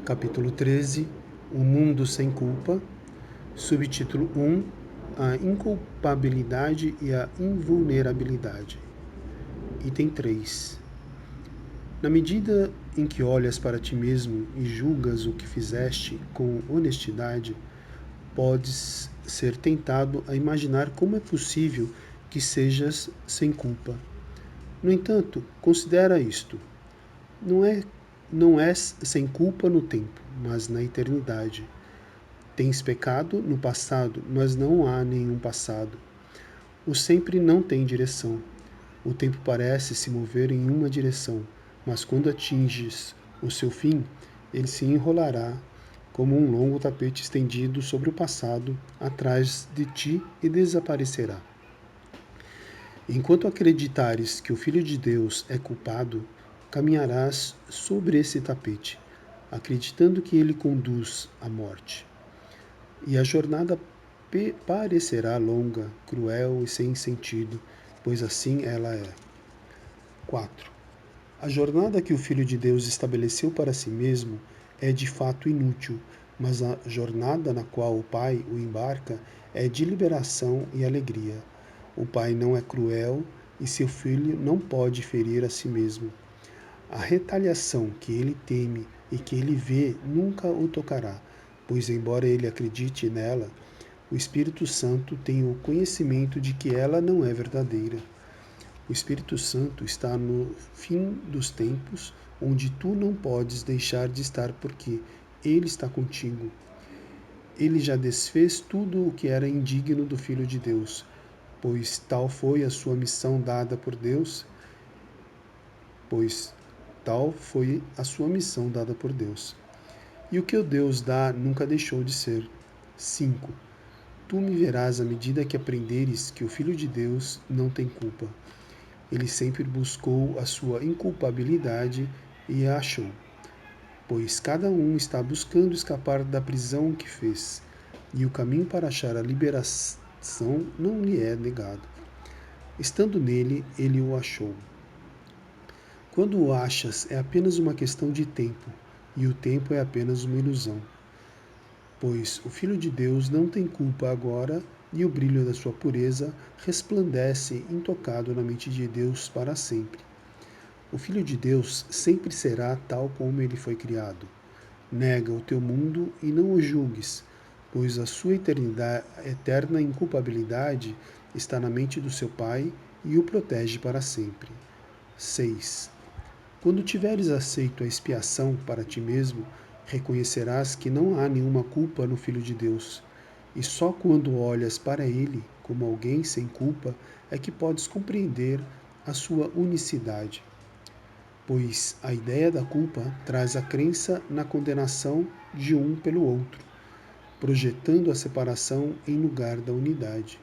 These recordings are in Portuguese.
Capítulo 13, O Mundo Sem Culpa. Subtítulo 1, A Inculpabilidade e a Invulnerabilidade. Item 3. Na medida em que olhas para ti mesmo e julgas o que fizeste com honestidade, podes ser tentado a imaginar como é possível que sejas sem culpa. No entanto, considera isto. Não és sem culpa no tempo, mas na eternidade. Tens pecado no passado, mas não há nenhum passado. O sempre não tem direção. O tempo parece se mover em uma direção, mas quando atinges o seu fim, ele se enrolará como um longo tapete estendido sobre o passado atrás de ti e desaparecerá. Enquanto acreditares que o Filho de Deus é culpado, caminharás sobre esse tapete, acreditando que ele conduz à morte. E a jornada parecerá longa, cruel e sem sentido, pois assim ela é. 4. A jornada que o Filho de Deus estabeleceu para si mesmo é de fato inútil, mas a jornada na qual o Pai o embarca é de liberação e alegria. O Pai não é cruel e seu Filho não pode ferir a si mesmo. A retaliação que ele teme e que ele vê nunca o tocará, pois, embora ele acredite nela, o Espírito Santo tem o conhecimento de que ela não é verdadeira. O Espírito Santo está no fim dos tempos, onde tu não podes deixar de estar porque ele está contigo. Ele já desfez tudo o que era indigno do Filho de Deus, pois tal foi a sua missão dada por Deus, E o que o Deus dá nunca deixou de ser. 5. Tu me verás à medida que aprenderes que o Filho de Deus não tem culpa. Ele sempre buscou a sua inculpabilidade e a achou, pois cada um está buscando escapar da prisão que fez, e o caminho para achar a liberação não lhe é negado. Estando nele, ele o achou. Quando o achas, é apenas uma questão de tempo, e o tempo é apenas uma ilusão. Pois o Filho de Deus não tem culpa agora, e o brilho da sua pureza resplandece intocado na mente de Deus para sempre. O Filho de Deus sempre será tal como ele foi criado. Nega o teu mundo e não o julgues, pois a sua eterna inculpabilidade está na mente do seu Pai e o protege para sempre. 6. Quando tiveres aceito a expiação para ti mesmo, reconhecerás que não há nenhuma culpa no Filho de Deus. E só quando olhas para ele como alguém sem culpa é que podes compreender a sua unicidade. Pois a ideia da culpa traz a crença na condenação de um pelo outro, projetando a separação em lugar da unidade.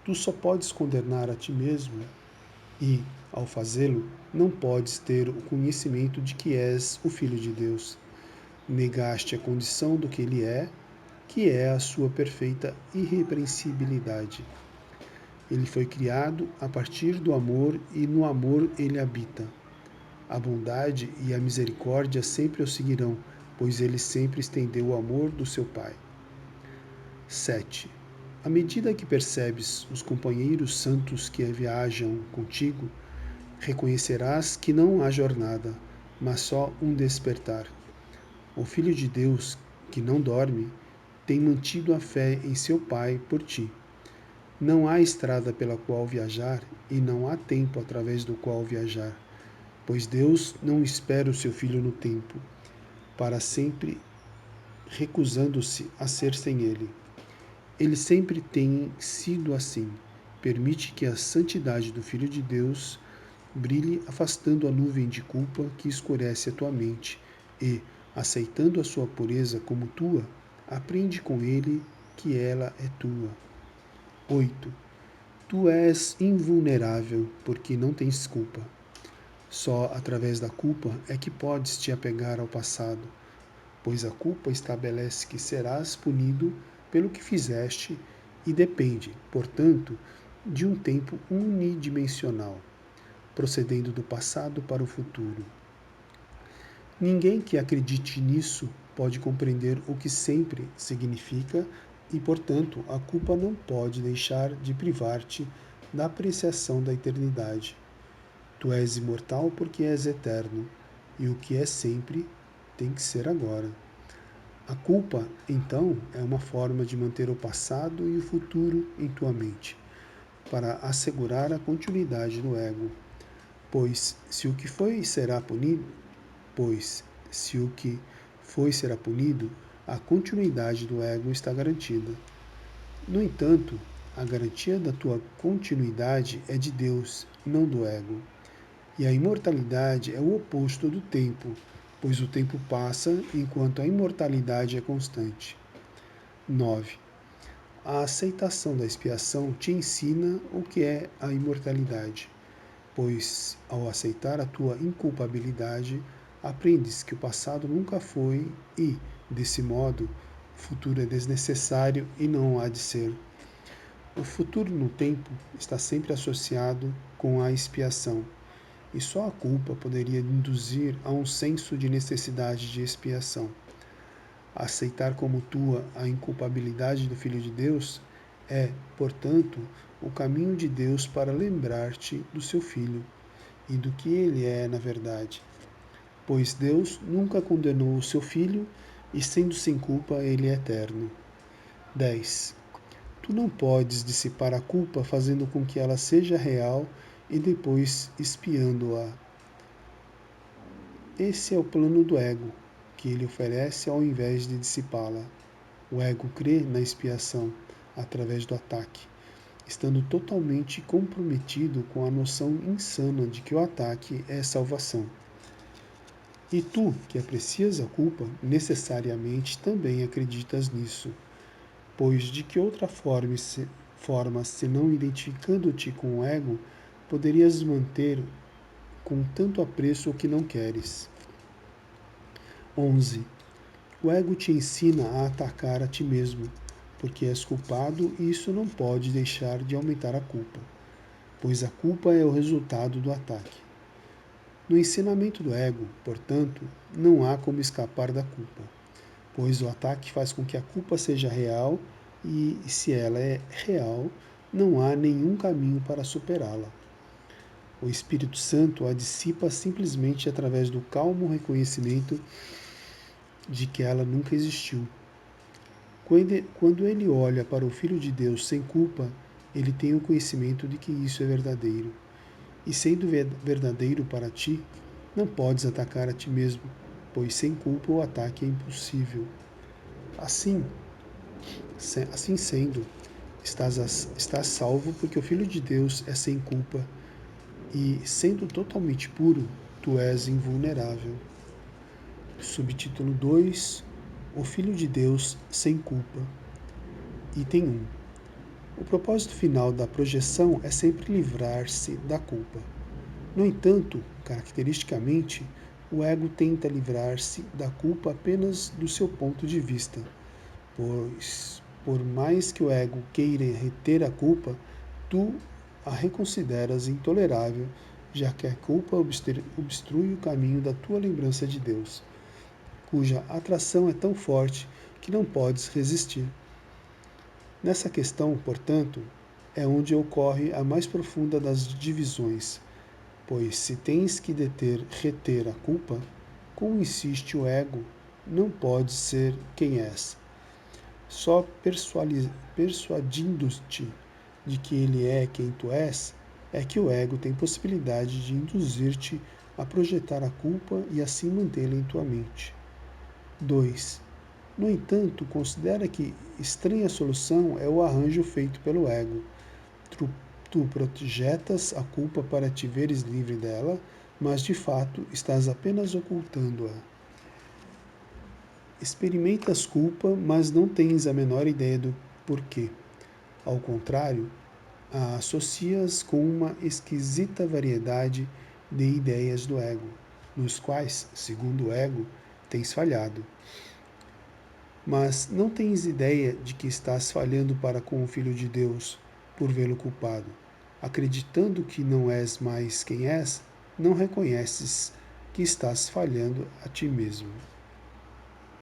Tu só podes condenar a ti mesmo e, ao fazê-lo, não podes ter o conhecimento de que és o Filho de Deus. Negaste a condição do que ele é, que é a sua perfeita irrepreensibilidade. Ele foi criado a partir do amor e no amor ele habita. A bondade e a misericórdia sempre o seguirão, pois ele sempre estendeu o amor do seu Pai. 7. À medida que percebes os companheiros santos que viajam contigo, reconhecerás que não há jornada, mas só um despertar. O Filho de Deus, que não dorme, tem mantido a fé em seu Pai por ti. Não há estrada pela qual viajar e não há tempo através do qual viajar, pois Deus não espera o seu Filho no tempo, para sempre recusando-se a ser sem ele. Ele sempre tem sido assim. Permite que a santidade do Filho de Deus brilhe, afastando a nuvem de culpa que escurece a tua mente e, aceitando a sua pureza como tua, aprende com ele que ela é tua. 8. Tu és invulnerável porque não tens culpa. Só através da culpa é que podes te apegar ao passado, pois a culpa estabelece que serás punido pelo que fizeste e depende, portanto, de um tempo unidimensional, procedendo do passado para o futuro. Ninguém que acredite nisso pode compreender o que sempre significa e, portanto, a culpa não pode deixar de privar-te da apreciação da eternidade. Tu és imortal porque és eterno, e o que é sempre tem que ser agora. A culpa, então, é uma forma de manter o passado e o futuro em tua mente, para assegurar a continuidade do ego. Pois se o que foi será punido, pois se o que foi será punido, a continuidade do ego está garantida. No entanto, a garantia da tua continuidade é de Deus, não do ego. E a imortalidade é o oposto do tempo, pois o tempo passa enquanto a imortalidade é constante. 9. A aceitação da expiação te ensina o que é a imortalidade, pois, ao aceitar a tua inculpabilidade, aprendes que o passado nunca foi e, desse modo, o futuro é desnecessário e não há de ser. O futuro no tempo está sempre associado com a expiação, e só a culpa poderia induzir a um senso de necessidade de expiação. Aceitar como tua a inculpabilidade do Filho de Deus é, portanto, o caminho de Deus para lembrar-te do seu Filho e do que ele é na verdade. Pois Deus nunca condenou o seu Filho e, sendo sem culpa, ele é eterno. 10. Tu não podes dissipar a culpa fazendo com que ela seja real e depois expiando-a. Esse é o plano do ego, que ele oferece ao invés de dissipá-la. O ego crê na expiação, através do ataque, estando totalmente comprometido com a noção insana de que o ataque é salvação. E tu, que aprecias a culpa, necessariamente também acreditas nisso, pois de que outra forma senão identificando-te com o ego, poderias manter com tanto apreço o que não queres? 11. O ego te ensina a atacar a ti mesmo, porque és culpado e isso não pode deixar de aumentar a culpa, pois a culpa é o resultado do ataque. No ensinamento do ego, portanto, não há como escapar da culpa, pois o ataque faz com que a culpa seja real e, se ela é real, não há nenhum caminho para superá-la. O Espírito Santo a dissipa simplesmente através do calmo reconhecimento de que ela nunca existiu. Quando ele olha para o Filho de Deus sem culpa, ele tem o conhecimento de que isso é verdadeiro. E sendo verdadeiro para ti, não podes atacar a ti mesmo, pois sem culpa o ataque é impossível. Assim sendo, estás salvo porque o Filho de Deus é sem culpa e, sendo totalmente puro, tu és invulnerável. Subtítulo 2: O Filho de Deus sem culpa. Item 1. O propósito final da projeção é sempre livrar-se da culpa. No entanto, caracteristicamente, o ego tenta livrar-se da culpa apenas do seu ponto de vista, pois, por mais que o ego queira reter a culpa, tu a reconsideras intolerável, já que a culpa obstrui o caminho da tua lembrança de Deus, cuja atração é tão forte que não podes resistir. Nessa questão, portanto, é onde ocorre a mais profunda das divisões, pois se tens que reter a culpa, como insiste o ego, não podes ser quem és. Só persuadindo-te de que ele é quem tu és, é que o ego tem possibilidade de induzir-te a projetar a culpa e assim mantê-la em tua mente. 2. No entanto, considera que estranha solução é o arranjo feito pelo ego. Tu projetas a culpa para te veres livre dela, mas de fato estás apenas ocultando-a. Experimentas culpa, mas não tens a menor ideia do porquê. Ao contrário, a associas com uma esquisita variedade de ideias do ego, nos quais, segundo o ego, tens falhado. Mas não tens ideia de que estás falhando para com o Filho de Deus por vê-lo culpado. Acreditando que não és mais quem és, não reconheces que estás falhando a ti mesmo.